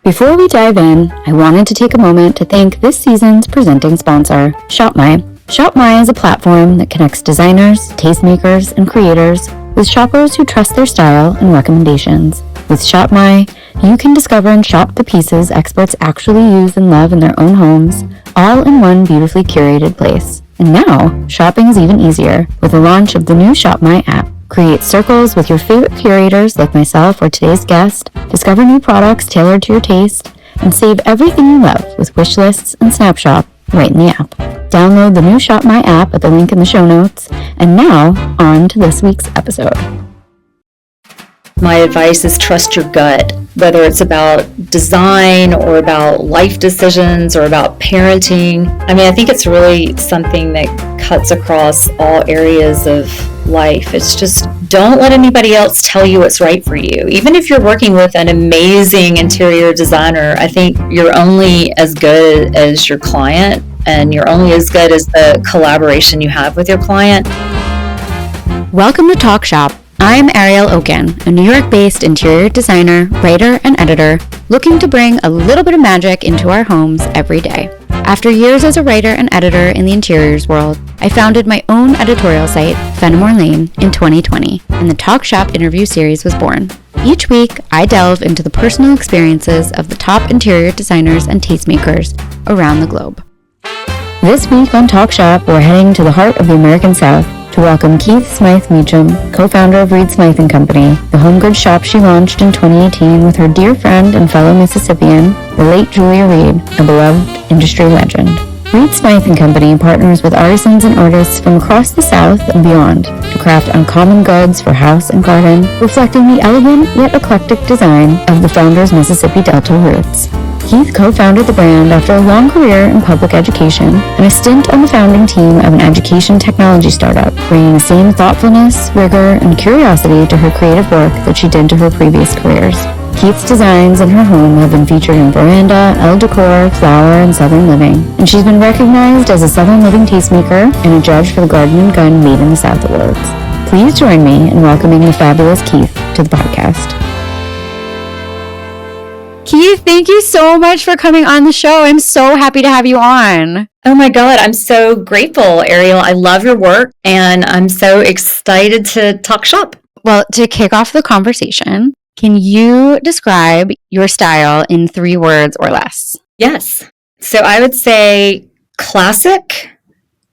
Before we dive in, I wanted to take a moment to thank this season's presenting sponsor, ShopMy. ShopMy is a platform that connects designers, tastemakers, and creators with shoppers who trust their style and recommendations. With ShopMy, you can discover and shop the pieces experts actually use and love in their own homes, all in one beautifully curated place. And now, shopping is even easier with the launch of the new ShopMy app. Create circles with your favorite curators like myself or today's guest, discover new products tailored to your taste, and save everything you love with wish lists and Snapshot right in the app. Download the new ShopMy app at the link in the show notes. And now, on to this week's episode. My advice is trust your gut, whether it's about design or about life decisions or about parenting. I think it's really something that cuts across all areas of life. It's just don't let anybody else tell you what's right for you. Even if you're working with an amazing interior designer, I think you're only as good as your client, and you're only as good as the collaboration you have with your client. Welcome to Talk Shop. I'm Ariel Okin, a New York-based interior designer, writer, and editor, looking to bring a little bit of magic into our homes every day. After years as a writer and editor in the interiors world, I founded my own editorial site, Fenimore Lane, in 2020, and the Talk Shop interview series was born. Each week, I delve into the personal experiences of the top interior designers and tastemakers around the globe. This week on Talk Shop, we're heading to the heart of the American South to welcome Keith Smythe Meacham, co-founder of Reed Smythe Company, the home goods shop she launched in 2018 with her dear friend and fellow Mississippian, the late Julia Reed, a beloved industry legend. Reed Smythe Company partners with artisans and artists from across the South and beyond to craft uncommon goods for house and garden, reflecting the elegant yet eclectic design of the founder's Mississippi Delta roots. Keith co-founded the brand after a long career in public education and a stint on the founding team of an education technology startup, bringing the same thoughtfulness, rigor, and curiosity to her creative work that she did to her previous careers. Keith's designs in her home have been featured in Veranda, Elle Decor, Flower, and Southern Living, and she's been recognized as a Southern Living tastemaker and a judge for the Garden and Gun Made in the South Awards. Please join me in welcoming the fabulous Keith to the podcast. Keith, thank you so much for coming on the show. I'm so happy to have you on. Oh my God, I'm so grateful, Ariel. I love your work, and I'm so excited to talk shop. Well, to kick off the conversation, can you describe your style in 3 words or less? Yes. So I would say classic,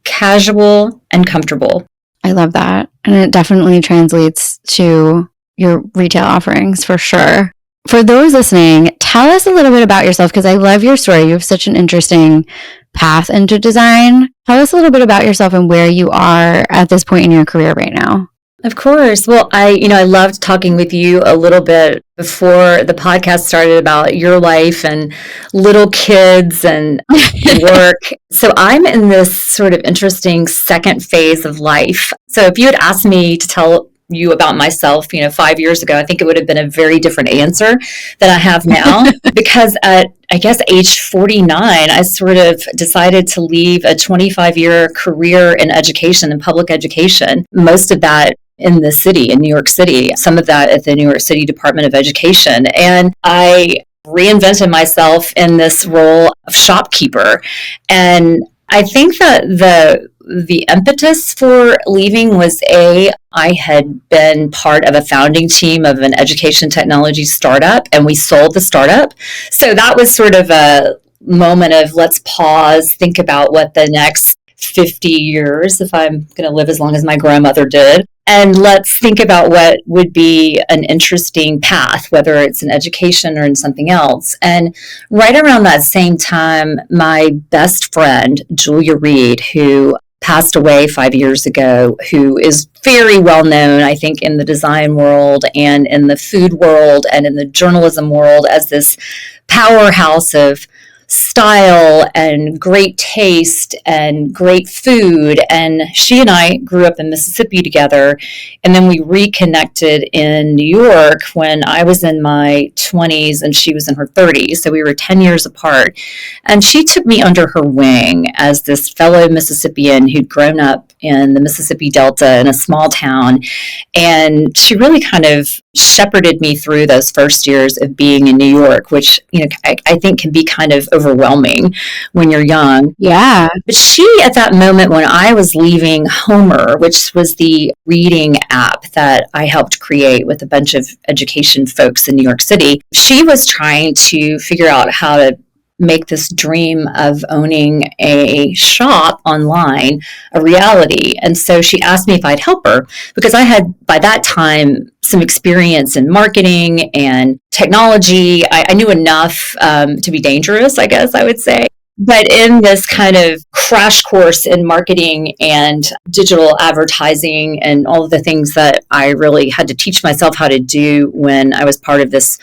casual, and comfortable. I love that. And it definitely translates to your retail offerings for sure. For those listening, tell us a little bit about yourself, because I love your story. You have such an interesting path into design. Tell us a little bit about yourself and where you are at this point in your career right now. Of course. Well, I loved talking with you a little bit before the podcast started about your life and little kids and work. So I'm in this sort of interesting second phase of life. So if you had asked me to tell you about myself, 5 years ago, I think it would have been a very different answer than I have now. Because at, I guess, age 49, I sort of decided to leave a 25-year career in education and public education, most of that in the city, in New York City, some of that at the New York City Department of Education. And I reinvented myself in this role of shopkeeper. And I think that the impetus for leaving was I had been part of a founding team of an education technology startup, and we sold the startup. So that was sort of a moment of let's pause, think about what the next 50 years, if I'm going to live as long as my grandmother did, and let's think about what would be an interesting path, whether it's in education or in something else. And right around that same time, my best friend, Julia Reed, who passed away 5 years ago, who is very well known, I think, in the design world and in the food world and in the journalism world as this powerhouse of style and great taste and great food. And she and I grew up in Mississippi together. And then we reconnected in New York when I was in my 20s and she was in her 30s. So we were 10 years apart. And she took me under her wing as this fellow Mississippian who'd grown up in the Mississippi Delta in a small town. And she really kind of shepherded me through those first years of being in New York, which, I think can be kind of overwhelming when you're young. Yeah. But she, at that moment when I was leaving Homer, which was the reading app that I helped create with a bunch of education folks in New York City, she was trying to figure out how to make this dream of owning a shop online a reality. And so she asked me if I'd help her, because I had, by that time, some experience in marketing and technology. I knew enough to be dangerous, I guess I would say. But in this kind of crash course in marketing and digital advertising and all of the things that I really had to teach myself how to do when I was part of this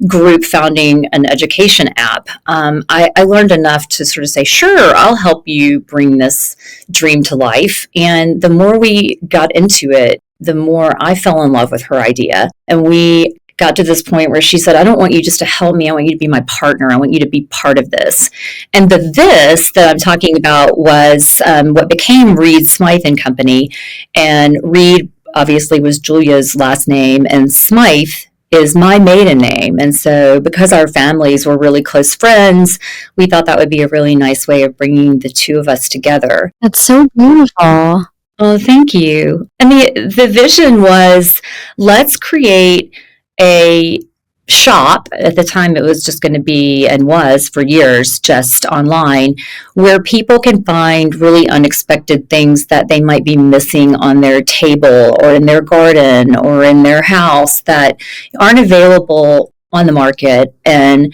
group founding an education app, I learned enough to sort of say, sure, I'll help you bring this dream to life. And the more we got into it, the more I fell in love with her idea. And we got to this point where she said, I don't want you just to help me. I want you to be my partner. I want you to be part of this. And the this that I'm talking about was what became Reed Smythe Company. And Reed obviously was Julia's last name, and Smythe is my maiden name. And so because our families were really close friends, we thought that would be a really nice way of bringing the two of us together. That's so beautiful. Oh, thank you. And the vision was, let's create a shop. At the time, it was just going to be, and was for years, just online, where people can find really unexpected things that they might be missing on their table or in their garden or in their house that aren't available on the market. And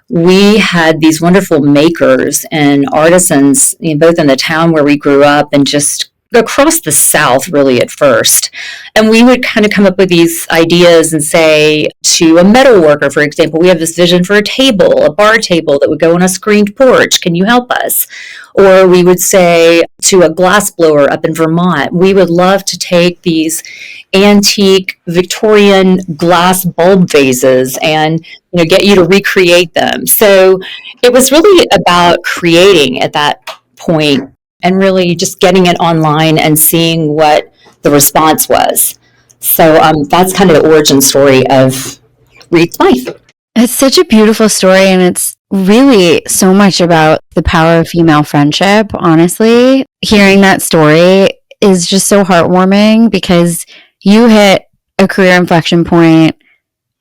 we had these wonderful makers and artisans, both in the town where we grew up and just across the South, really, at first. And we would kind of come up with these ideas and say to a metal worker, for example, we have this vision for a table, a bar table that would go on a screened porch. Can you help us? Or we would say to a glass blower up in Vermont, we would love to take these antique Victorian glass bulb vases and get you to recreate them. So it was really about creating at that point, and really just getting it online and seeing what the response was. So that's kind of the origin story of Reed Smythe. It's such a beautiful story, and it's really so much about the power of female friendship, honestly. Hearing that story is just so heartwarming, because you hit a career inflection point,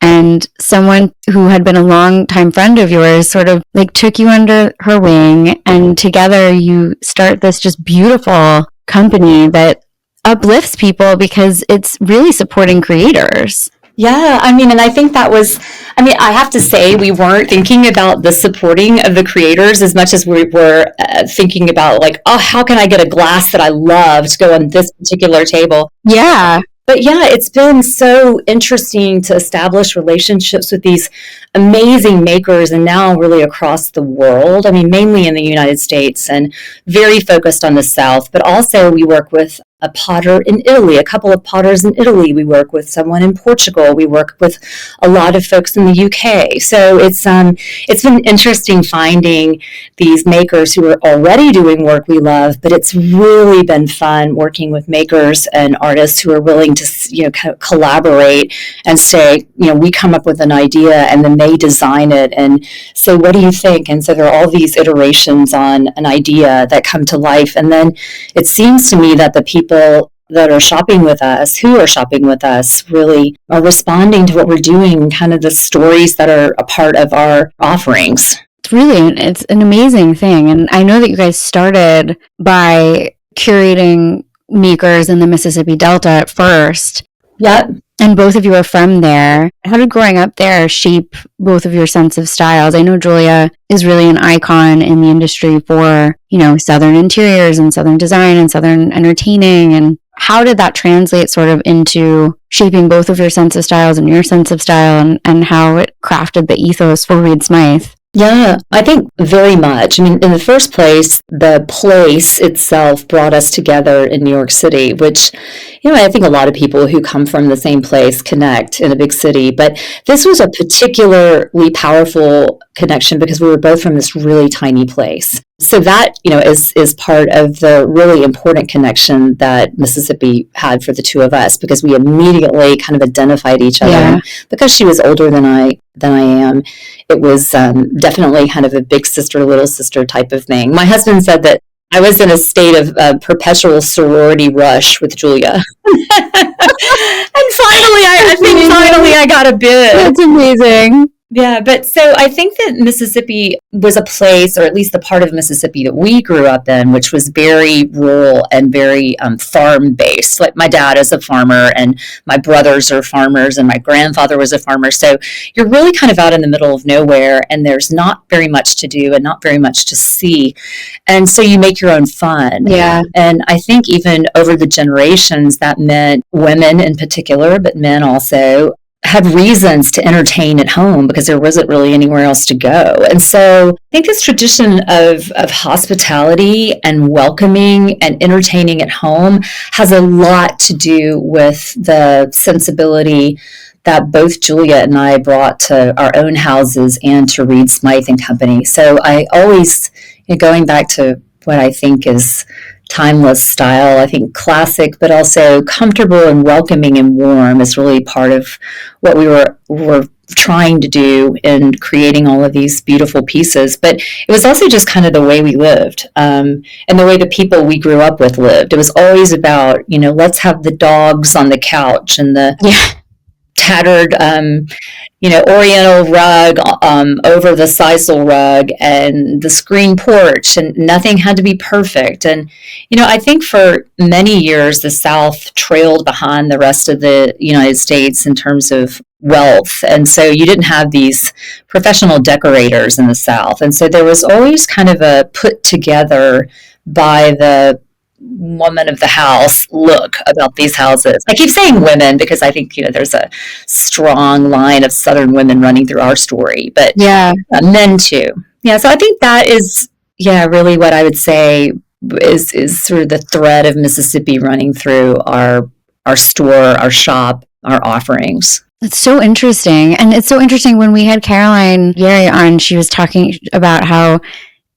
and someone who had been a long-time friend of yours sort of took you under her wing, and together you start this just beautiful company that uplifts people because it's really supporting creators. Yeah, and I think that was, I have to say, we weren't thinking about the supporting of the creators as much as we were thinking about how can I get a glass that I love to go on this particular table? Yeah. But yeah, it's been so interesting to establish relationships with these amazing makers, and now really across the world. Mainly in the United States and very focused on the South, but also we work with a potter in Italy, a couple of potters in Italy. We work with someone in Portugal. We work with a lot of folks in the UK. So it's been interesting finding these makers who are already doing work we love, but it's really been fun working with makers and artists who are willing to collaborate and say, we come up with an idea and then they design it and say, what do you think? And so there are all these iterations on an idea that come to life. And then it seems to me that the people that are shopping with us, who are shopping with us, really are responding to what we're doing, kind of the stories that are a part of our offerings. It's an amazing thing. And I know that you guys started by curating makers in the Mississippi Delta at first. Yep. And both of you are from there. How did growing up there shape both of your sense of styles? I know Julia is really an icon in the industry for, Southern interiors and Southern design and Southern entertaining. And how did that translate sort of into shaping both of your sense of styles and your sense of style, and how it crafted the ethos for Reed Smythe? Yeah, I think very much. In the first place, the place itself brought us together in New York City, which, I think a lot of people who come from the same place connect in a big city. But this was a particularly powerful connection because we were both from this really tiny place. So that, is part of the really important connection that Mississippi had for the two of us, because we immediately kind of identified each other. Yeah. Because she was older than I am, it was definitely kind of a big sister, little sister type of thing. My husband said that I was in a state of perpetual sorority rush with Julia. And finally, I think I got a bid. That's amazing. Yeah, but so I think that Mississippi was a place, or at least the part of Mississippi that we grew up in, which was very rural and very farm-based. Like my dad is a farmer, and my brothers are farmers, and my grandfather was a farmer. So you're really kind of out in the middle of nowhere, and there's not very much to do and not very much to see. And so you make your own fun. Yeah. And I think even over the generations, that meant women in particular, but men also, had reasons to entertain at home because there wasn't really anywhere else to go. And so I think this tradition of hospitality and welcoming and entertaining at home has a lot to do with the sensibility that both Julia and I brought to our own houses and to Reed Smythe Company. So I always, going back to what I think is timeless style, I think classic, but also comfortable and welcoming and warm is really part of what we were trying to do in creating all of these beautiful pieces. But it was also just kind of the way we lived, and the way the people we grew up with lived. It was always about, let's have the dogs on the couch and the tattered, Oriental rug over the sisal rug and the screen porch, and nothing had to be perfect. And, I think for many years, the South trailed behind the rest of the United States in terms of wealth. And so you didn't have these professional decorators in the South. And so there was always kind of a put together by the woman of the house look about these houses. I keep saying women because I think, there's a strong line of Southern women running through our story, but men too. Yeah. So I think that is, really what I would say is sort of the thread of Mississippi running through our store, our shop, our offerings. It's so interesting. And it's so interesting when we had Caroline Gary on, she was talking about how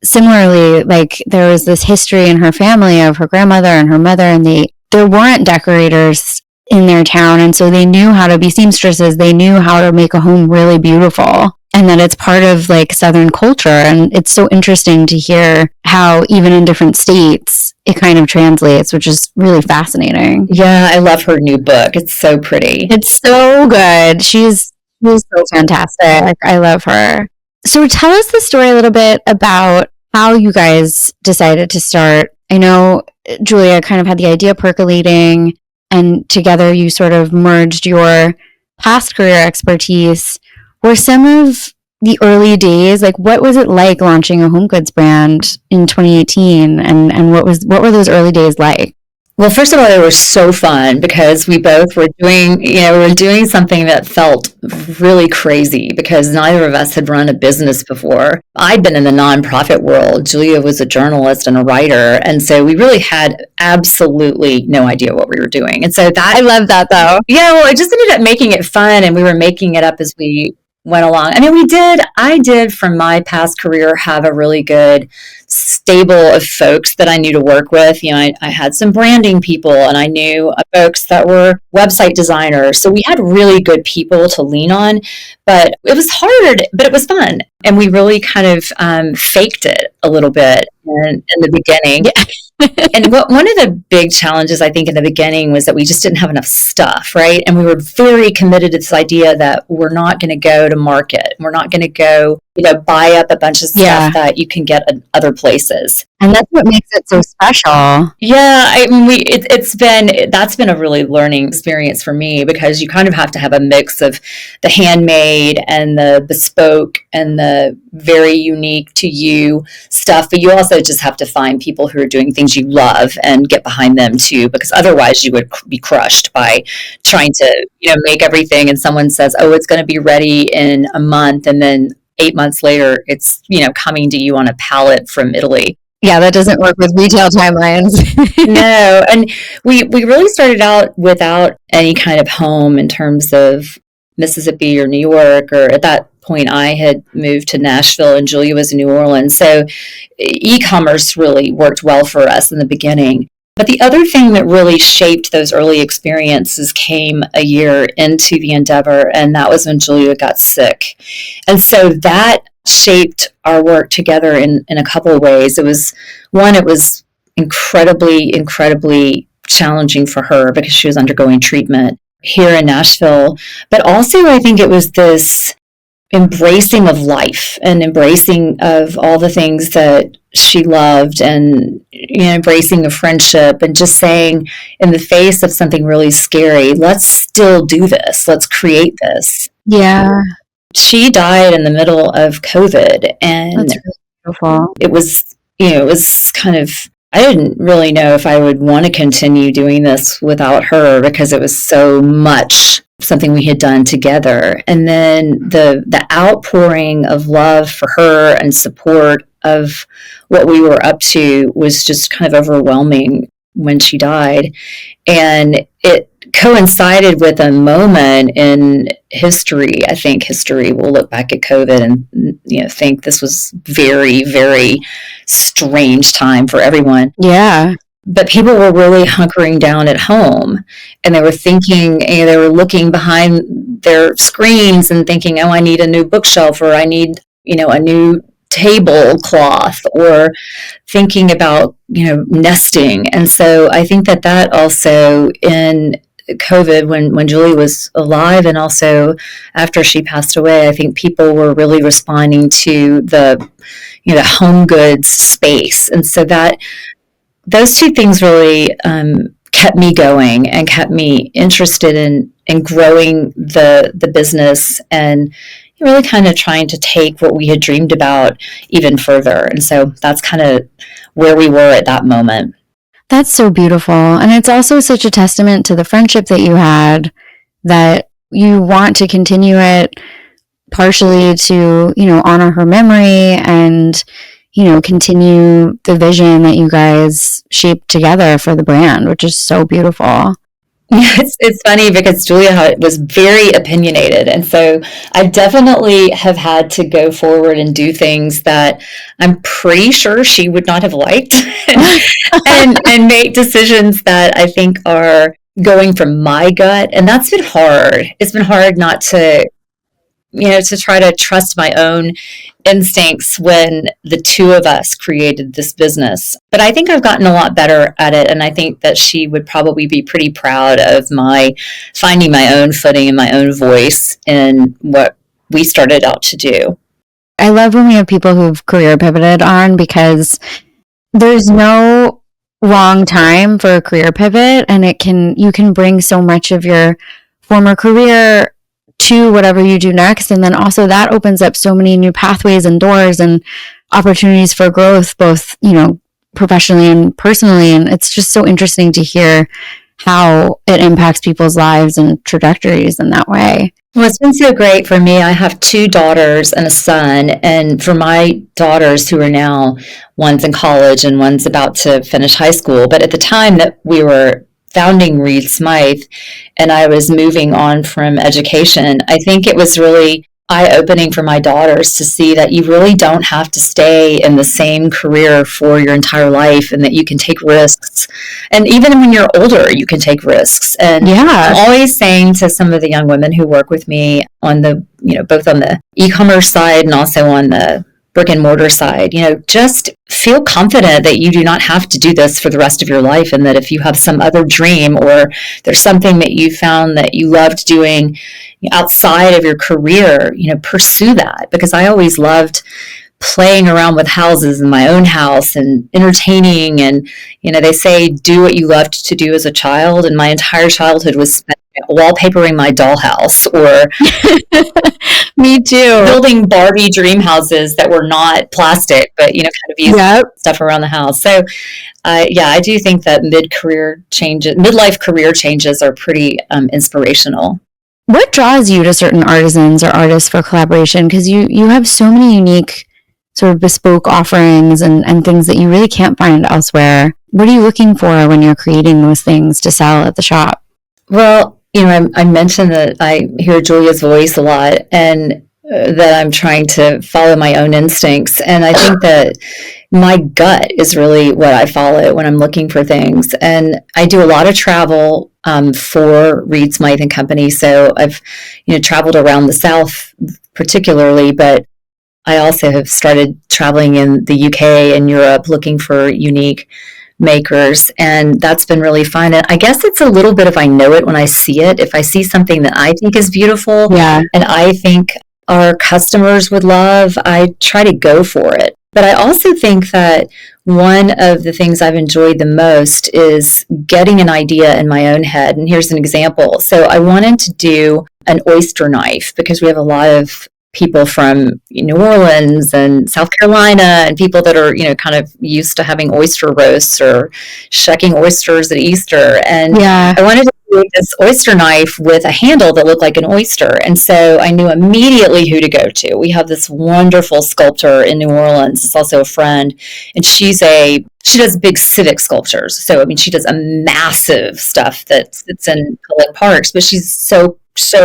similarly, like there was this history in her family of her grandmother and her mother, and there weren't decorators in their town, and so they knew how to be seamstresses. They knew how to make a home really beautiful, and that it's part of like Southern culture. And it's so interesting to hear how even in different states it kind of translates, which is really fascinating. Yeah, I love her new book. It's so pretty. It's so good. She's so fantastic. I love her. So tell us the story a little bit about how you guys decided to start. I know Julia kind of had the idea percolating, and together you sort of merged your past career expertise. Were some of the early days, like what was it like launching a home goods brand in 2018, and what were those early days like? Well, first of all, they were so fun because we both were doing something that felt really crazy because neither of us had run a business before. I'd been in the nonprofit world. Julia was a journalist and a writer. And so we really had absolutely no idea what we were doing. And so I love that though. Yeah, well, it just ended up making it fun, and we were making it up as we went along. I mean, I did from my past career have a really good stable of folks that I knew to work with. I had some branding people, and I knew folks that were website designers. So we had really good people to lean on, but it was hard, but it was fun. And we really kind of faked it a little bit in the beginning. Yeah. And one of the big challenges, I think, in the beginning was that we just didn't have enough stuff, right? And we were very committed to this idea that we're not going to go to market. We're not going to go, buy up a bunch of stuff that you can get at other places. And that's what makes it so special. Yeah, I mean, that's been a really learning experience for me, because you kind of have to have a mix of the handmade and the bespoke and the very unique to you stuff, but you also just have to find people who are doing things you love and get behind them too, because otherwise you would be crushed by trying to make everything, and someone says, oh, it's going to be ready in a month, and then 8 months later it's coming to you on a pallet from Italy. Yeah, that doesn't work with retail timelines. No, and we really started out without any kind of home in terms of Mississippi or New York, or at that point, I had moved to Nashville and Julia was in New Orleans. So e-commerce really worked well for us in the beginning. But the other thing that really shaped those early experiences came a year into the endeavor, and that was when Julia got sick. And so that shaped our work together in a couple of ways. It was incredibly challenging for her because she was undergoing treatment here in Nashville. But also, I think it was this embracing of life and embracing of all the things that she loved, and embracing of friendship, and just saying, in the face of something really scary, let's still do this. Let's create this. Yeah. She died in the middle of COVID, and That's really beautiful. it was kind of, I didn't really know if I would want to continue doing this without her, because it was so much something we had done together. And then the outpouring of love for her and support of what we were up to was just kind of overwhelming when she died. And it coincided with a moment in history. I think history will look back at COVID and think this was very, very strange time for everyone. Yeah. But people were really hunkering down at home, and they were thinking, they were looking behind their screens and thinking, oh, I need a new bookshelf, or I need, a new tablecloth, or thinking about, nesting. And so I think that also in COVID, when Julie was alive, and also after she passed away, I think people were really responding to the home goods space. And so that those two things really kept me going and kept me interested in growing the business, and really kind of trying to take what we had dreamed about even further. And so that's kind of where we were at that moment. That's so beautiful. And it's also such a testament to the friendship that you had, that you want to continue it, partially to, honor her memory and, continue the vision that you guys shaped together for the brand, which is so beautiful. It's funny because Julia was very opinionated. And so I definitely have had to go forward and do things that I'm pretty sure she would not have liked and make decisions that I think are going from my gut. And that's been hard. It's been hard not to, to try to trust my own instincts when the two of us created this business. But I think I've gotten a lot better at it, and I think that she would probably be pretty proud of my finding my own footing and my own voice in what we started out to do. I love when we have people who've career pivoted on, because there's no wrong time for a career pivot, and you can bring so much of your former career to whatever you do next. And then also that opens up so many new pathways and doors and opportunities for growth, both, professionally and personally. And it's just so interesting to hear how it impacts people's lives and trajectories in that way. Well, it's been so great for me. I have 2 daughters and a son. And for my daughters, who are now, one's in college and one's about to finish high school. But at the time that we were founding Reed Smythe and I was moving on from education, I think it was really eye-opening for my daughters to see that you really don't have to stay in the same career for your entire life, and that you can take risks. And even when you're older, you can take risks. And I'm always saying to some of the young women who work with me on the, both on the e-commerce side and also on the brick and mortar side, just feel confident that you do not have to do this for the rest of your life, and that if you have some other dream, or there's something that you found that you loved doing outside of your career, pursue that. Because I always loved playing around with houses in my own house and entertaining, and they say do what you loved to do as a child, and my entire childhood was spent wallpapering my dollhouse, or me too, building Barbie dream houses that were not plastic, but kind of easy stuff around the house. So I do think that midlife career changes are pretty inspirational. What draws you to certain artisans or artists for collaboration? Because you have so many unique sort of bespoke offerings and things that you really can't find elsewhere. What are you looking for when you're creating those things to sell at the shop? Well, I mentioned that I hear Julia's voice a lot, and that I'm trying to follow my own instincts. And I think that my gut is really what I follow when I'm looking for things. And I do a lot of travel for Reed Smythe Company. So I've, traveled around the South particularly, but I also have started traveling in the UK and Europe looking for unique makers, and that's been really fun. And I guess it's a little bit of I know it when I see it. If I see something that I think is beautiful, Yeah. and I think our customers would love, I try to go for it. But I also think that one of the things I've enjoyed the most is getting an idea in my own head. And here's an example. So I wanted to do an oyster knife because we have a lot of people from New Orleans and South Carolina and people that are, kind of used to having oyster roasts or shucking oysters at Easter. And Yeah. I wanted to do this oyster knife with a handle that looked like an oyster. And so I knew immediately who to go to. We have this wonderful sculptor in New Orleans. It's also a friend. And she does big civic sculptures. So, she does a massive stuff that's in public parks, but she's so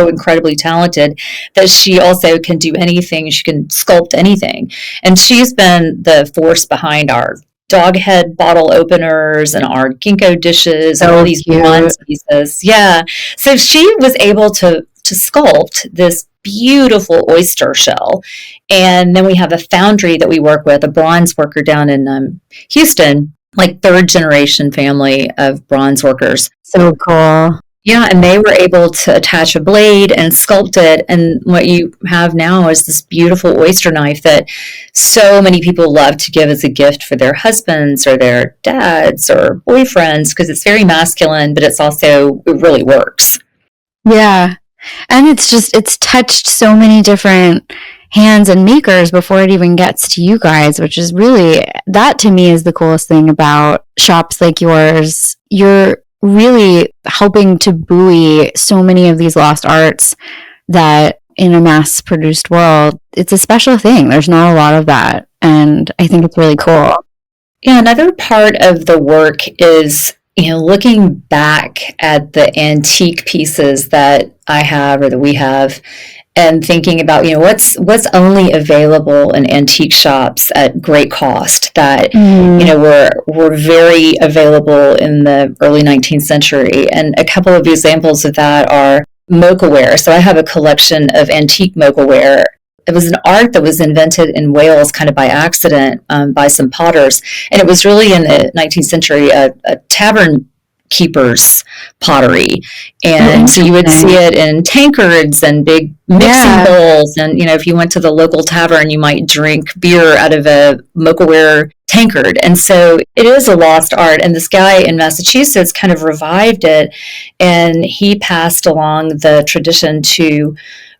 incredibly talented that she also can do anything. She can sculpt anything. And she's been the force behind our dog head bottle openers and our ginkgo dishes and all these bronze pieces. Yeah. So she was able to sculpt this beautiful oyster shell. And then we have a foundry that we work with, a bronze worker down in Houston, like third generation family of bronze workers. So cool. Yeah, and they were able to attach a blade and sculpt it. And what you have now is this beautiful oyster knife that so many people love to give as a gift for their husbands or their dads or boyfriends because it's very masculine, but it really works. Yeah. And it's touched so many different hands and makers before it even gets to you guys, which is really, that to me is the coolest thing about shops like yours. You're really helping to buoy so many of these lost arts that in a mass produced world, it's a special thing. There's not a lot of that. And I think it's really cool. Yeah, another part of the work is, looking back at the antique pieces that I have or that we have and thinking about, what's only available in antique shops at great cost that, were very available in the early 19th century. And a couple of examples of that are mocha-ware. So I have a collection of antique mocha-ware. It was an art that was invented in Wales kind of by accident by some potters. And it was really in the 19th century a tavern keeper's pottery. And so you would see it in tankards and big mixing bowls. And, if you went to the local tavern, you might drink beer out of a mocha-ware tankard. And so it is a lost art. And this guy in Massachusetts kind of revived it. And he passed along the tradition to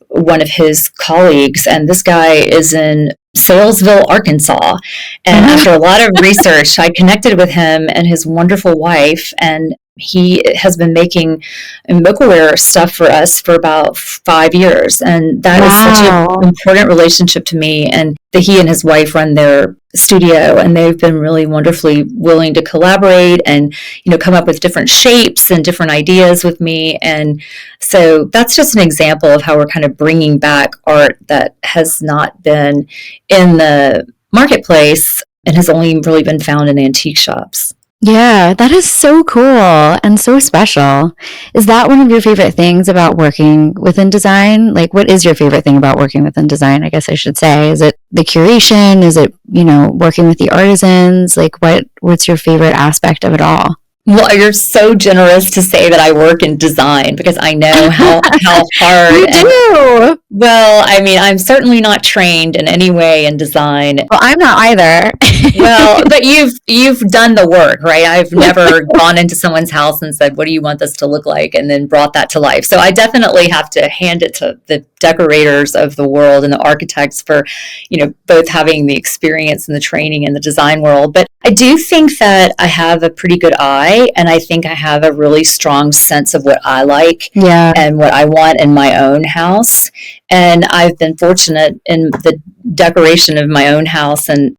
one of his colleagues. And this guy is in Salesville, Arkansas. And after a lot of research, I connected with him and his wonderful wife, and he has been making mocha-ware stuff for us for about 5 years. And that is such an important relationship to me. And he and his wife run their studio, and they've been really wonderfully willing to collaborate and, come up with different shapes and different ideas with me. And so that's just an example of how we're kind of bringing back art that has not been in the marketplace and has only really been found in antique shops. Yeah, that is so cool and so special. Is that one of your favorite things about working within design? Like, what is your favorite thing about working within design, I guess I should say? Is it the curation? Is it, working with the artisans? Like, what's your favorite aspect of it all? Well, you're so generous to say that I work in design because I know how hard. You do. Well, I'm certainly not trained in any way in design. Well, I'm not either. Well, but you've done the work, right? I've never gone into someone's house and said, "What do you want this to look like?" and then brought that to life. So I definitely have to hand it to the decorators of the world and the architects for, both having the experience and the training in the design world. But I do think that I have a pretty good eye, and I think I have a really strong sense of what I like and what I want in my own house. And I've been fortunate in the decoration of my own house and,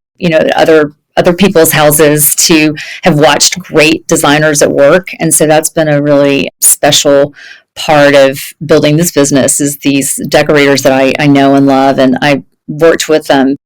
other people's houses to have watched great designers at work. And so that's been a really special part of building this business is these decorators that I know and love. And I worked with a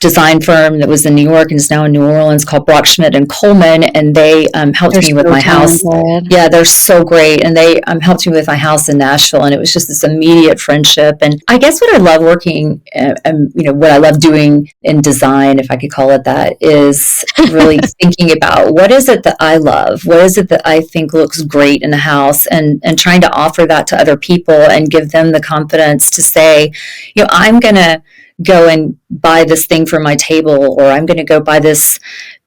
design firm that was in New York and is now in New Orleans called Brock Schmidt and Coleman, and they helped They're me with so my house. talented. Yeah, they're so great, and they helped me with my house in Nashville, and it was just this immediate friendship. And I guess what I love working, what I love doing in design, if I could call it that, is really thinking about what is it that I love, what is it that I think looks great in a house, and trying to offer that to other people and give them the confidence to say, I'm going to go and buy this thing for my table, or I'm going to go buy this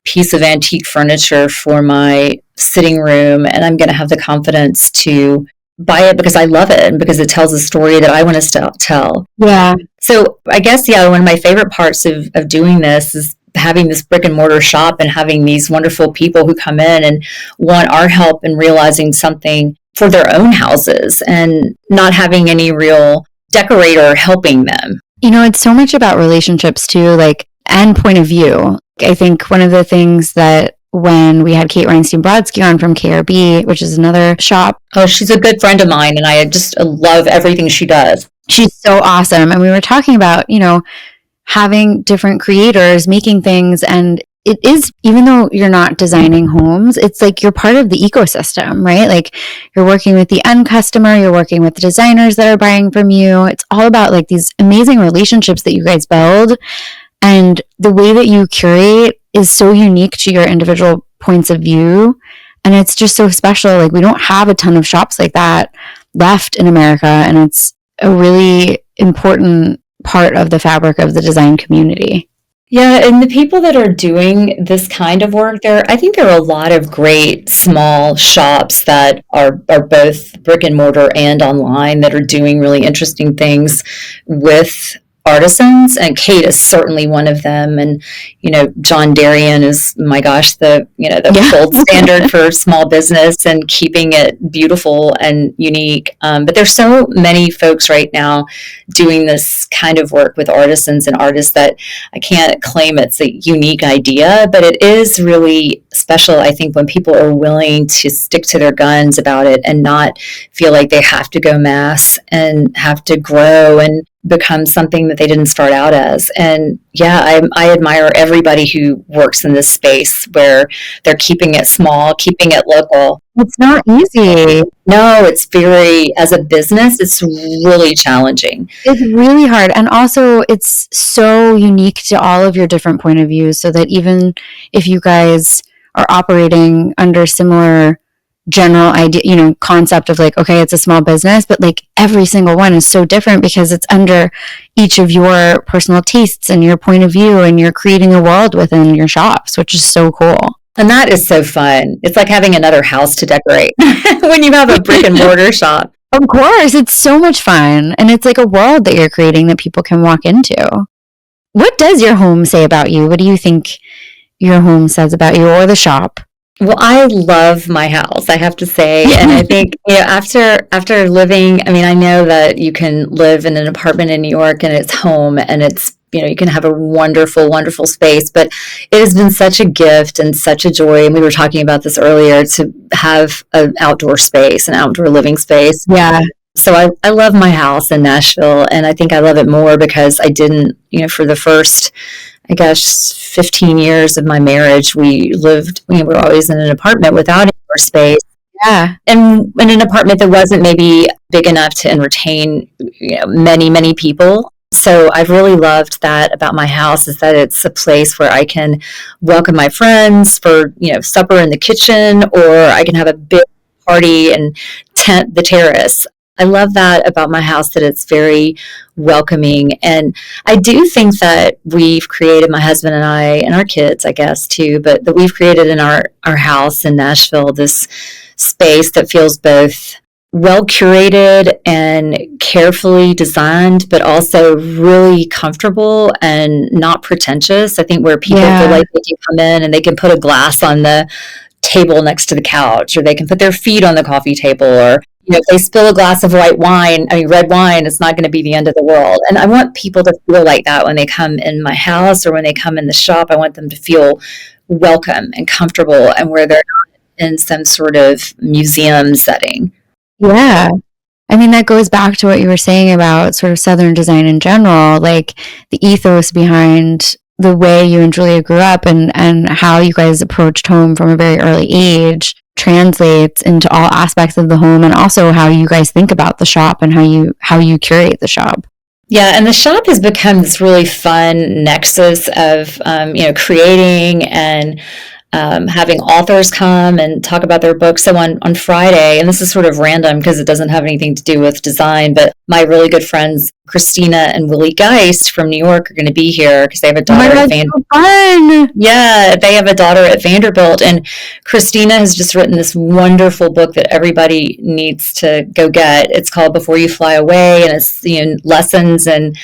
piece of antique furniture for my sitting room, and I'm going to have the confidence to buy it because I love it and because it tells a story that I want to tell. Yeah. So I guess, one of my favorite parts of doing this is having this brick and mortar shop and having these wonderful people who come in and want our help in realizing something for their own houses and not having any real decorator helping them. It's so much about relationships too, and point of view. I think one of the things that when we had Kate Reinstein-Brodsky on from KRB, which is another shop. Oh, she's a good friend of mine, and I just love everything she does. She's so awesome. And we were talking about, having different creators making things, and it is, even though you're not designing homes, it's like you're part of the ecosystem, right? Like you're working with the end customer, you're working with the designers that are buying from you. It's all about like these amazing relationships that you guys build. And the way that you curate is so unique to your individual points of view. And it's just so special. Like we don't have a ton of shops like that left in America. And it's a really important part of the fabric of the design community. Yeah, and the people that are doing this kind of work I think there are a lot of great small shops that are both brick and mortar and online that are doing really interesting things with artisans, and Kate is certainly one of them. And John Darien is, my gosh, the gold standard for small business and keeping it beautiful and unique. But there's so many folks right now doing this kind of work with artisans and artists that I can't claim it's a unique idea, but it is really special, I think, when people are willing to stick to their guns about it and not feel like they have to go mass and have to grow and become something that they didn't start out as. And I admire everybody who works in this space where they're keeping it small, keeping it local. It's not easy. No, it's as a business, it's really challenging. It's really hard. And also it's so unique to all of your different point of views, so that even if you guys are operating under similar general idea, concept of like, okay, it's a small business, but like every single one is so different because it's under each of your personal tastes and your point of view, and you're creating a world within your shops, which is so cool. And that is so fun. It's like having another house to decorate when you have a brick and mortar shop. Of course, it's so much fun. And it's like a world that you're creating that people can walk into. What does your home say about you? What do you think your home says about you, or the shop? Well, I love my house, I have to say. And I think, after living, I know that you can live in an apartment in New York and it's home and it's, you can have a wonderful, wonderful space, but it has been such a gift and such a joy. And we were talking about this earlier, to have an outdoor space, an outdoor living space. Yeah. So I love my house in Nashville, and I think I love it more because I didn't, for the first, I guess, 15 years of my marriage, we lived, we were always in an apartment without indoor space. Yeah. And in an apartment that wasn't maybe big enough to entertain, many, many people. So I've really loved that about my house, is that it's a place where I can welcome my friends for, supper in the kitchen, or I can have a big party and tent the terrace. I love that about my house, that it's very welcoming. And I do think that we've created, my husband and I, and our kids, I guess, too, but that we've created in our house in Nashville this space that feels both well curated and carefully designed, but also really comfortable and not pretentious. I think where people feel like they can come in and they can put a glass on the table next to the couch, or they can put their feet on the coffee table, or if they spill a glass of red wine, it's not going to be the end of the world. And I want people to feel like that when they come in my house or when they come in the shop. I want them to feel welcome and comfortable, and where they're not in some sort of museum setting. Yeah. I mean, that goes back to what you were saying about sort of Southern design in general, like the ethos behind the way you and Julia grew up and how you guys approached home from a very early age translates into all aspects of the home, and also how you guys think about the shop and how you curate the shop. Yeah, and the shop has become this really fun nexus of, creating and having authors come and talk about their books. So on Friday, and this is sort of random because it doesn't have anything to do with design, but my really good friends, Christina and Willie Geist from New York, are going to be here because they have a daughter at Vanderbilt. So fun. Yeah, they have a daughter at Vanderbilt, and Christina has just written this wonderful book that everybody needs to go get. It's called Before You Fly Away, and it's lessons and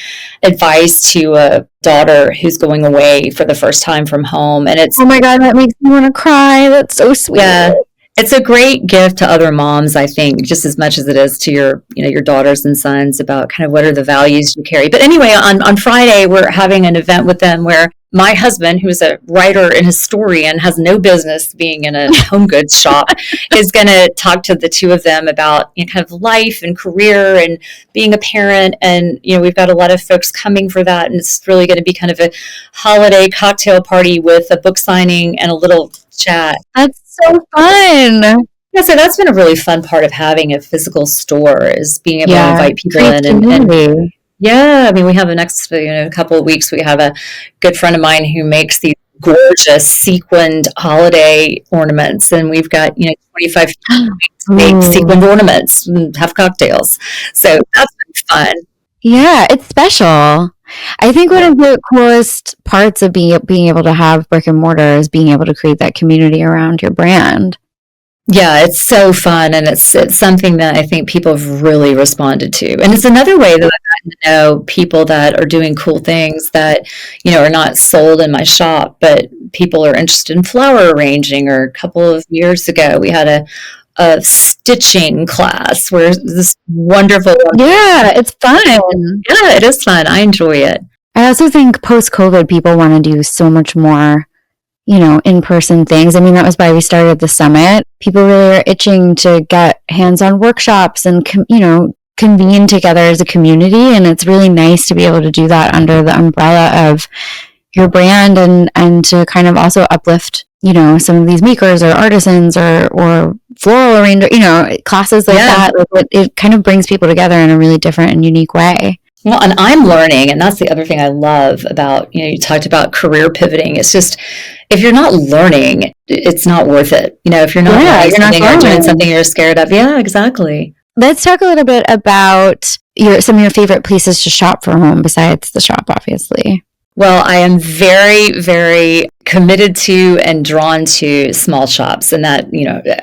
advice to a daughter who's going away for the first time from home. And it's, oh my God, that makes me want to cry. That's so sweet. Yeah. It's a great gift to other moms, I think, just as much as it is to your daughters and sons about kind of what are the values you carry. But anyway, on Friday, we're having an event with them where my husband, who's a writer and historian, has no business being in a home goods shop, is going to talk to the two of them about kind of life and career and being a parent. And, we've got a lot of folks coming for that. And it's really going to be kind of a holiday cocktail party with a book signing and a little chat. That's so fun. Yeah, so that's been a really fun part of having a physical store, is being able to invite people in. And yeah, I mean, we have the next couple of weeks, we have a good friend of mine who makes these gorgeous sequined holiday ornaments, and we've got 25 make sequined ornaments and have cocktails. So that's been fun. Yeah, it's special. I think one of the coolest parts of being able to have brick and mortar is being able to create that community around your brand. Yeah, it's so fun, and it's something that I think people have really responded to. And it's another way that I've gotten to know people that are doing cool things that, are not sold in my shop, but people are interested in flower arranging. Or a couple of years ago, we had a stitching class where this wonderful... Yeah, it's fun. Yeah, it is fun. I enjoy it. I also think post-COVID, people want to do so much more in-person things. I mean, that was why we started the summit. People really are itching to get hands-on workshops and, convene together as a community. And it's really nice to be able to do that under the umbrella of your brand and to kind of also uplift, some of these makers or artisans or floral arranger, classes like that. It kind of brings people together in a really different and unique way. Well, and I'm learning, and that's the other thing I love about, you talked about career pivoting. It's just, if you're not learning, it's not worth it. If you're not learning something or doing something you're scared of. Yeah, exactly. Let's talk a little bit about some of your favorite places to shop for home besides the shop, obviously. Well, I am very, very committed to and drawn to small shops. And that,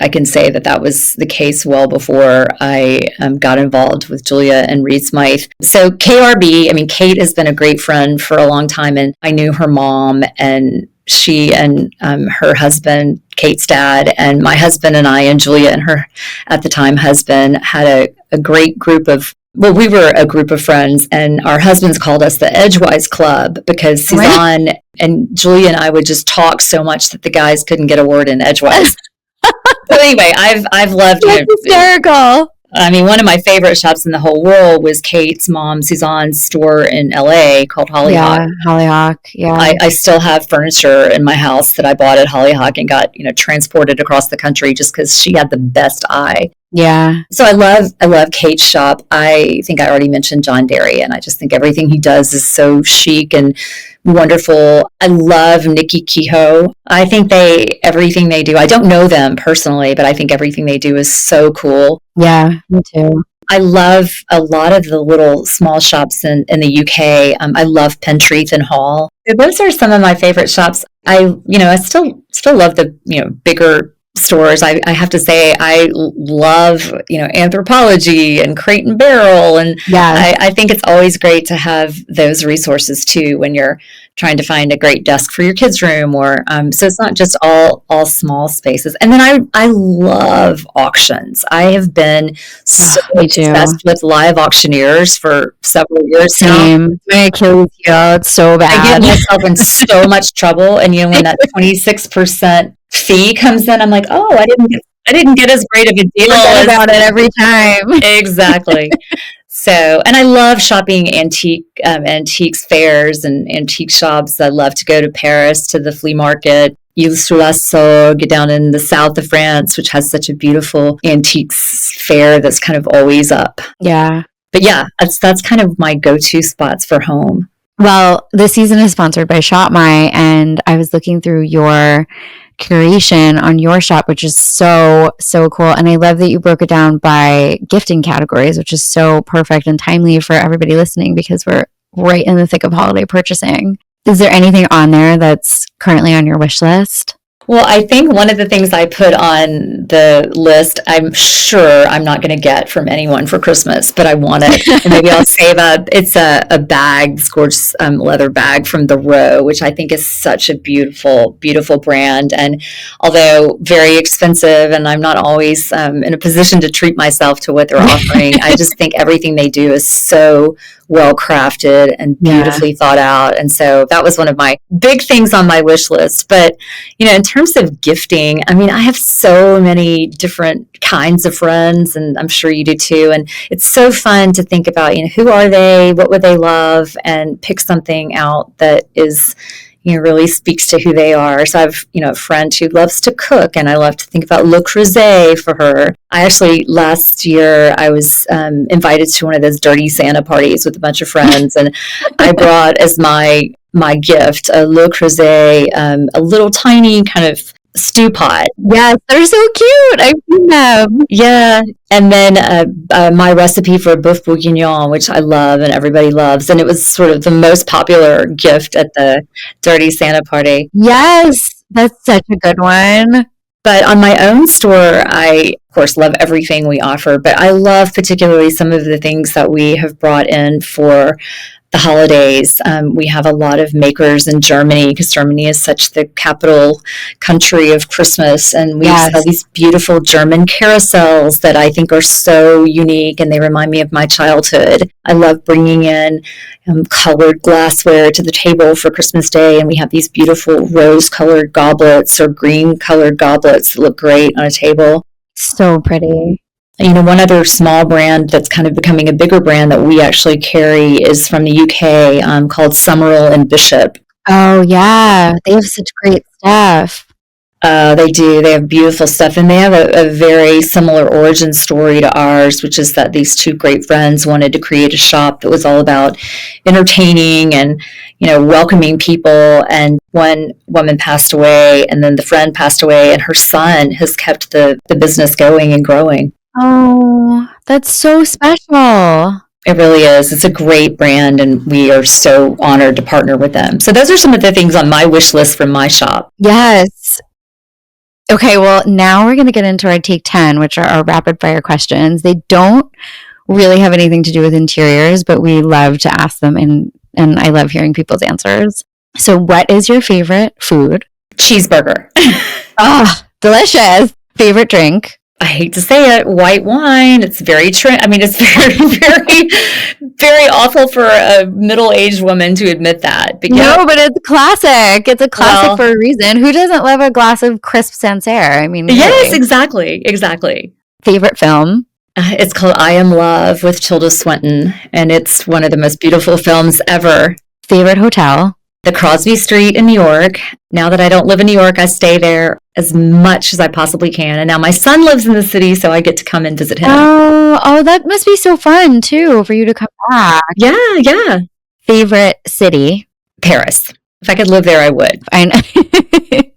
I can say that was the case well before I got involved with Julia and Reed Smythe. So KRB, Kate has been a great friend for a long time. And I knew her mom, and she and her husband, Kate's dad, and my husband and I, and Julia and her, at the time, husband, had a great group of... Well, we were a group of friends, and our husbands called us the Edgewise Club because Suzanne and Julia and I would just talk so much that the guys couldn't get a word in edgewise. So anyway, I've loved it. Hysterical. One of my favorite shops in the whole world was Kate's mom, Suzanne's store in LA called Hollyhock. Yeah, Hollyhock. Yeah. I still have furniture in my house that I bought at Hollyhock and got, transported across the country just because she had the best eye. Yeah. So I love Kate's shop. I think I already mentioned John Derry, and I just think everything he does is so chic and wonderful. I love Nikki Kehoe. I think everything they do, I don't know them personally, but I think everything they do is so cool. Yeah, me too. I love a lot of the little small shops in the UK. I love Pentreath and Hall. Those are some of my favorite shops. I still love the, bigger stores. I have to say I love, Anthropologie and Crate and Barrel. And I think it's always great to have those resources too when you're trying to find a great desk for your kids' room or so it's not just all small spaces. And then I love auctions. I have been so obsessed with live auctioneers for several years now. My Achilles heel, it's so bad. I get myself in so much trouble, and when that 26% fee comes in, I'm like, oh, I didn't get I didn't get as great of a deal Forget as about it every time. exactly. So, and I love shopping antiques fairs and antique shops. I love to go to Paris to the flea market. Ile-sur-la-Sorgue down in the south of France, which has such a beautiful antiques fair that's kind of always up. Yeah. But yeah, that's kind of my go-to spots for home. Well, this season is sponsored by Shop My, and I was looking through your curation on your shop, which is so cool. And I love that you broke it down by gifting categories, which is so perfect and timely for everybody listening because we're right in the thick of holiday purchasing. Is there anything on there that's currently on your wish list? Well, I think one of the things I put on the list, I'm sure I'm not going to get from anyone for Christmas, but I want it. And maybe I'll save up. It's a bag, this gorgeous leather bag from The Row, which I think is such a beautiful, beautiful brand. And although very expensive, and I'm not always in a position to treat myself to what they're offering, I just think everything they do is so well crafted and beautifully thought out. And so that was one of my big things on my wish list. But, in terms of gifting, I mean, I have so many different kinds of friends, and I'm sure you do too. And it's so fun to think about, who are they? What would they love? And pick something out that is, really speaks to who they are. So I've, a friend who loves to cook, and I love to think about Le Creuset for her. I actually, last year, I was invited to one of those dirty Santa parties with a bunch of friends, and I brought as my gift a Le Creuset, a little tiny kind of stew pot. Yes, they're so cute. I've seen them. Yeah. And then my recipe for boeuf bourguignon, which I love and everybody loves. And it was sort of the most popular gift at the Dirty Santa party. Yes, that's such a good one. But on my own store, I, of course, love everything we offer. But I love particularly some of the things that we have brought in for the holidays. We have a lot of makers in Germany because Germany is such the capital country of Christmas. And we have these beautiful German carousels that I think are so unique, and they remind me of my childhood. I love bringing in colored glassware to the table for Christmas Day. And we have these beautiful rose-colored goblets or green-colored goblets that look great on a table. So pretty. One other small brand that's kind of becoming a bigger brand that we actually carry is from the UK called Summerall and Bishop. Oh, yeah. They have such great stuff. They do. They have beautiful stuff. And they have a very similar origin story to ours, which is that these two great friends wanted to create a shop that was all about entertaining and, welcoming people. And one woman passed away, and then the friend passed away, and her son has kept the business going and growing. Oh, that's so special. It really is. It's a great brand, and we are so honored to partner with them. So those are some of the things on my wish list from my shop. Yes. Okay, well, now we're going to get into our Take 10, which are our rapid fire questions. They don't really have anything to do with interiors, but we love to ask them, and I love hearing people's answers. So what is your favorite food? Cheeseburger. Delicious. Favorite drink? I hate to say it, white wine. It's very it's very, very, very awful for a middle-aged woman to admit that. But no, but it's classic. It's a classic for a reason. Who doesn't love a glass of crisp Sancerre? I mean, yes, really. Exactly. Favorite film? It's called I Am Love with Tilda Swinton, and it's one of the most beautiful films ever. Favorite hotel? The Crosby Street in New York. Now that I don't live in New York, I stay there as much as I possibly can. And now my son lives in the city, so I get to come and visit him. Oh, that must be so fun, too, for you to come back. Yeah. Favorite city? Paris. If I could live there, I would. I know.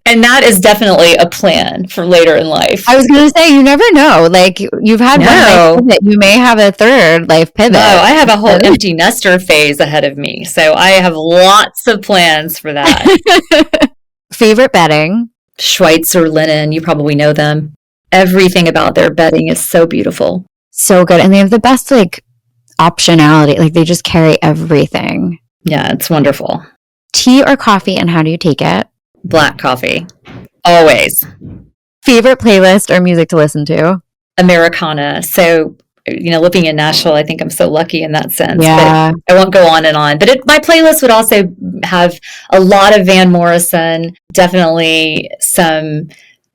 And that is definitely a plan for later in life. I was going to say, you never know. Like, you've had one life pivot. You may have a third life pivot. No, I have a whole empty nester phase ahead of me. So I have lots of plans for that. Favorite bedding? Schweitzer linen. You probably know them. Everything about their bedding is so beautiful. So good. And they have the best, optionality. Like, they just carry everything. Yeah, it's wonderful. Tea or coffee, and how do you take it? Black coffee. Always. Favorite playlist or music to listen to? Americana. So, living in Nashville, I think I'm so lucky in that sense. Yeah. But I won't go on and on. But my playlist would also have a lot of Van Morrison, definitely some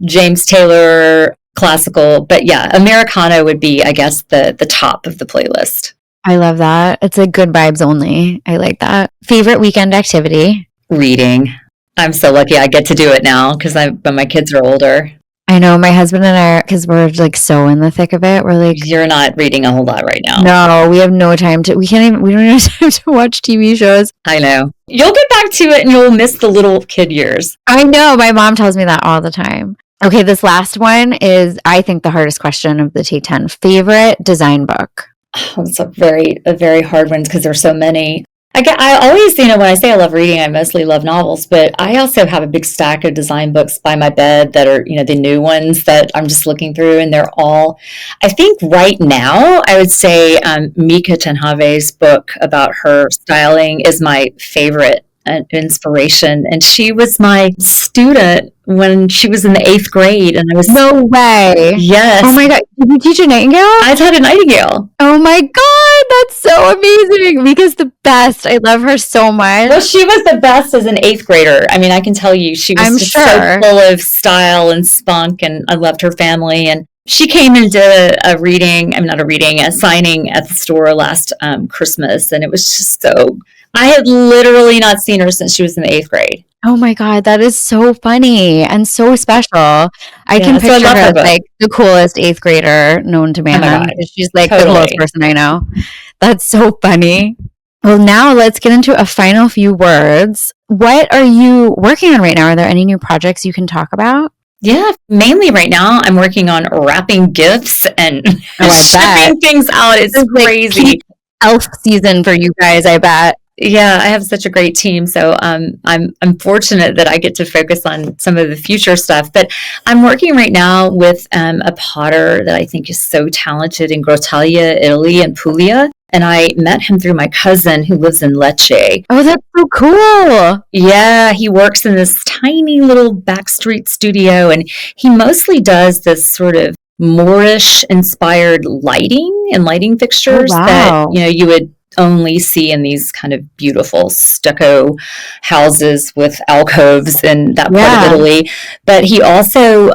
James Taylor, classical. But yeah, Americana would be, I guess, the top of the playlist. I love that. It's like good vibes only. I like that. Favorite weekend activity? Reading. I'm so lucky I get to do it now but my kids are older. I know my husband and I, because we're like so in the thick of it. We're like, you're not reading a whole lot right now. No, we have no time we don't even have time to watch TV shows. I know. You'll get back to it and you'll miss the little kid years. I know. My mom tells me that all the time. Okay, this last one is, I think, the hardest question of the Take 10. Favorite design book? Oh, it's a very hard one because there's so many. I always, when I say I love reading, I mostly love novels, but I also have a big stack of design books by my bed that are, the new ones that I'm just looking through, and they're all, I think right now, I would say Mika Tenhave's book about her styling is my favorite inspiration, and she was my student when she was in the 8th grade, and I was no way. Yes. Oh my god, did you teach a Nightingale? I taught a Nightingale. Oh my god, that's so amazing. Mika's the best. I love her so much. Well, she was the best as an 8th grader. I mean, I can tell you, she was just so full of style and spunk, and I loved her family. And she came and did a signing at the store last Christmas, and it was just so. I had literally not seen her since she was in the 8th grade. Oh my god, that is so funny and so special. I can picture her as like the coolest 8th grader known to man. Oh my God. She's like the coolest person I know. That's so funny. Well, now let's get into a final few words. What are you working on right now? Are there any new projects you can talk about? Yeah, mainly right now I'm working on wrapping gifts and shipping things out. It's crazy. Like elf season for you guys, I bet. Yeah, I have such a great team, so I'm fortunate that I get to focus on some of the future stuff. But I'm working right now with a potter that I think is so talented in Grottaglia, Italy, and Puglia. And I met him through my cousin who lives in Lecce. Oh, that's so cool. Yeah, he works in this tiny little backstreet studio, and he mostly does this sort of Moorish-inspired lighting fixtures that you would only see in these kind of beautiful stucco houses with alcoves in that part of Italy. But he also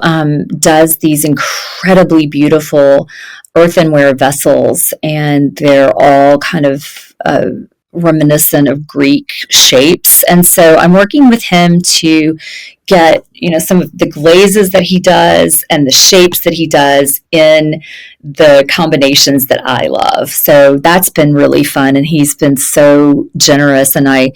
does these incredibly beautiful earthenware vessels, and they're all kind of reminiscent of Greek shapes. And so I'm working with him to get, some of the glazes that he does and the shapes that he does in the combinations that I love. So that's been really fun, and he's been so generous, and I,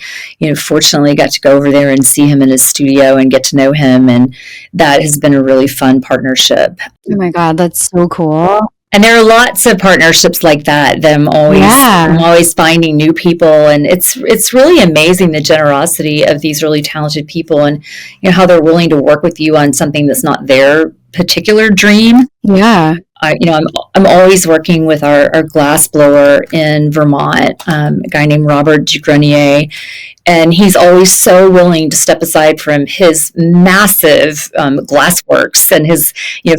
fortunately got to go over there and see him in his studio and get to know him, and that has been a really fun partnership. Oh my God, that's so cool. And there are lots of partnerships like that. I'm always finding new people, and it's really amazing the generosity of these really talented people, and how they're willing to work with you on something that's not their particular dream. Yeah. I'm always working with our glass blower in Vermont, a guy named Robert Dugrenier, and he's always so willing to step aside from his massive glassworks and his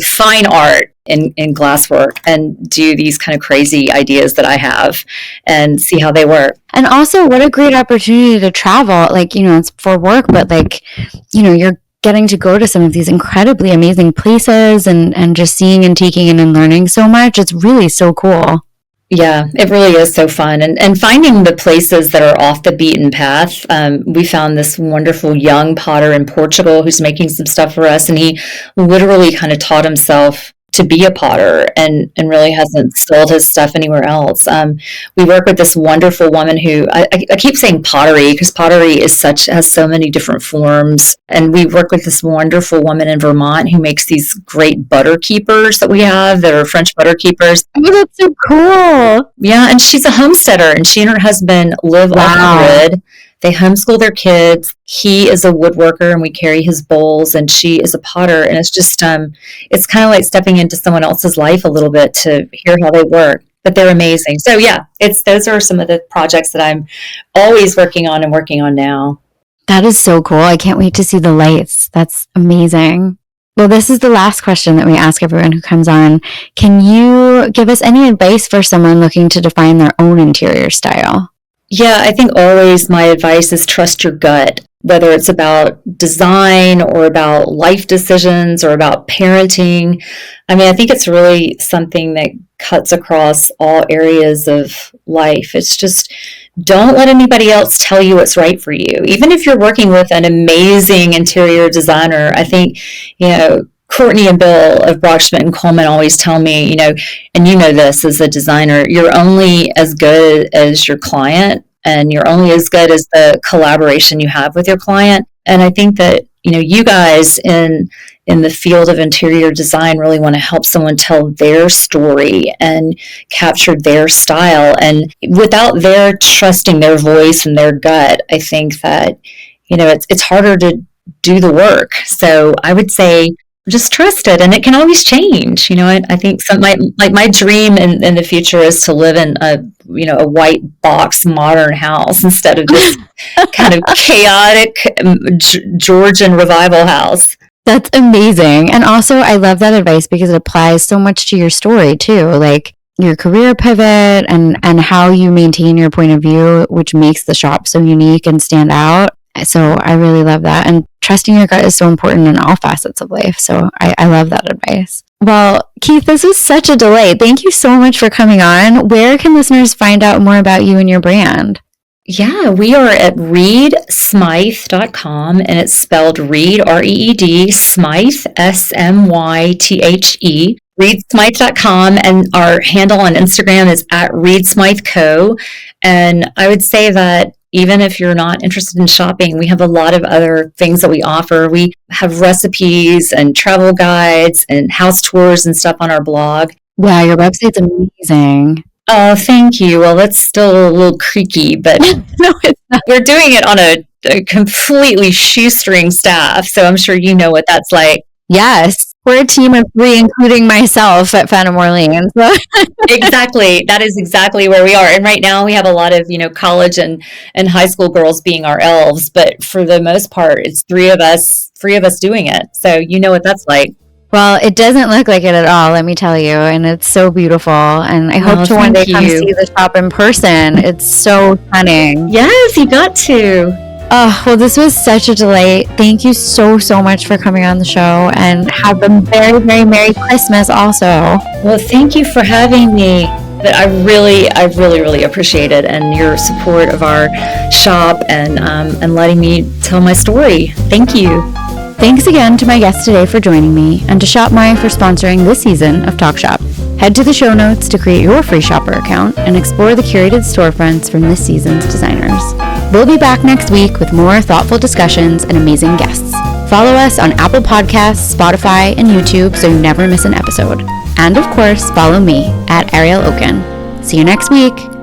fine art in glasswork and do these kind of crazy ideas that I have and see how they work. And also, what a great opportunity to travel. Like, it's for work, but like, you're getting to go to some of these incredibly amazing places and just seeing and taking in and learning so much. It's really so cool. Yeah, it really is so fun. And finding the places that are off the beaten path. We found this wonderful young potter in Portugal who's making some stuff for us, and he literally kind of taught himself to be a potter and really hasn't sold his stuff anywhere else. We work with this wonderful woman who, I keep saying pottery because pottery has so many different forms. And we work with this wonderful woman in Vermont who makes these great butter keepers that we have that are French butter keepers. Oh, that's so cool. Yeah, and she's a homesteader, and she and her husband live off the grid. They homeschool their kids. He is a woodworker, and we carry his bowls, and she is a potter. And it's just, it's kind of like stepping into someone else's life a little bit to hear how they work. But they're amazing. So yeah, those are some of the projects that I'm always working on and working on now. That is so cool. I can't wait to see the lights. That's amazing. Well, this is the last question that we ask everyone who comes on. Can you give us any advice for someone looking to define their own interior style? Yeah, I think always my advice is trust your gut. whether it's about design or about life decisions or about parenting. I mean, I think it's really something that cuts across all areas of life. It's just, don't let anybody else tell you what's right for you. Even if you're working with an amazing interior designer, I think, Courtney and Bill of Brock, Schmidt and Coleman always tell me, and you know this as a designer, you're only as good as your client, and you're only as good as the collaboration you have with your client. And I think that, you guys in the field of interior design really want to help someone tell their story and capture their style. And without their trusting their voice and their gut, I think that, it's harder to do the work. So I would say, just trust it, and it can always change. I think my dream in the future is to live in a white box modern house instead of this kind of chaotic Georgian revival house. That's amazing. And also, I love that advice because it applies so much to your story too, like your career pivot and how you maintain your point of view, which makes the shop so unique and stand out. So I really love that. And trusting your gut is so important in all facets of life. So I love that advice. Well, Keith, this was such a delight. Thank you so much for coming on. Where can listeners find out more about you and your brand? Yeah, we are at reedsmythe.com, and it's spelled Reed, R-E-E-D, Smythe, S-M-Y-T-H-E, reedsmythe.com, and our handle on Instagram is at Reed Smythe Co. And I would say that even if you're not interested in shopping, we have a lot of other things that we offer. We have recipes and travel guides and house tours and stuff on our blog. Wow, your website's amazing. Oh, thank you. Well, it's still a little creaky, but No, it's not. we're doing it on a completely shoestring staff. So I'm sure you know what that's like. Yes. We're a team of 3, including myself at Phantom Orleans. Exactly. That is exactly where we are. And right now we have a lot of, college and high school girls being our elves. But for the most part, it's three of us doing it. So you know what that's like. Well, it doesn't look like it at all, let me tell you. And it's so beautiful. And I hope to one day come see the shop in person. It's so stunning. Yes, you got to. Oh, well, this was such a delight. Thank you so, so much for coming on the show, and have a very, very Merry Christmas also. Well, thank you for having me. But I really appreciate it, and your support of our shop and letting me tell my story. Thank you. Thanks again to my guests today for joining me, and to ShopMy for sponsoring this season of Talk Shop. Head to the show notes to create your free shopper account and explore the curated storefronts from this season's designers. We'll be back next week with more thoughtful discussions and amazing guests. Follow us on Apple Podcasts, Spotify, and YouTube so you never miss an episode. And of course, follow me at Ariel Okin. See you next week.